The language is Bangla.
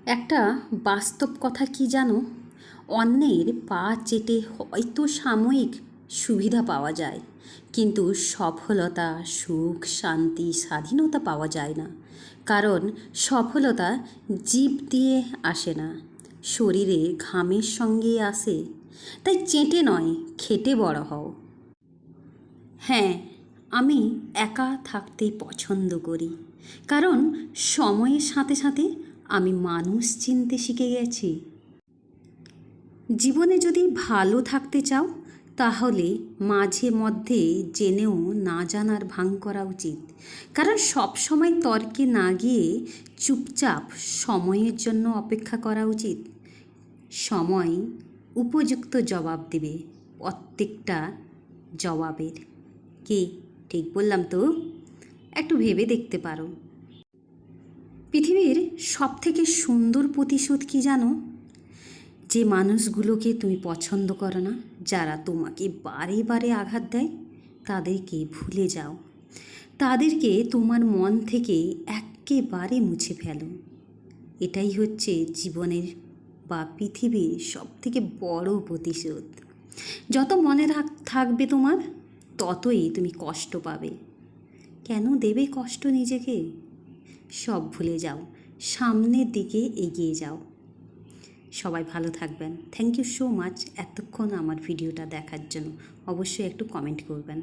একটা বাস্তব কথা কি জানো? অন্যের পা চেটে হয়তো সাময়িক সুবিধা পাওয়া যায়, কিন্তু সফলতা, সুখ, শান্তি, স্বাধীনতা পাওয়া যায় না। কারণ সফলতা জিভ দিয়ে আসে না, শরীরে ঘামের সঙ্গে আসে। তাই চেটে নয়, খেটে বড় হও। হ্যাঁ, আমি একা থাকতে পছন্দ করি, কারণ সময়ের সাথে সাথে আমি মানুষ চিনতে শিখে গেছি। জীবনে যদি ভালো থাকতে চাও, তাহলে মাঝে মধ্যে জেনেও না জানার ভান করা উচিত। কারণ সব সময় তর্কে না গিয়ে চুপচাপ সময়ের জন্য অপেক্ষা করা উচিত। সময় উপযুক্ত জবাব দেবে প্রত্যেকটা জবাবের। কি ঠিক বললাম তো? একটু ভেবে দেখতে পারো। পৃথিবীর সবথেকে সুন্দর প্রতিশোধ কি জানো? যে মানুষগুলোকে তুমি পছন্দ করো না, যারা তোমাকে বারে বারে আঘাত দেয়, তাদেরকে ভুলে যাও। তাদেরকে তোমার মন থেকে একেবারে মুছে ফেলো। এটাই হচ্ছে জীবনের বা পৃথিবীর সবথেকে বড় প্রতিশোধ। যত মনে থাকবে তোমার, ততই তুমি কষ্ট পাবে। কেন দেবে কষ্ট নিজেকে? সব ভুলে যাও, সামনের দিকে এগিয়ে যাও। সবাই ভালো থাকবেন। থ্যাংক ইউ সো মাচ এতক্ষণ আমার ভিডিওটা দেখার জন্য। অবশ্যই একটু কমেন্ট করবেন।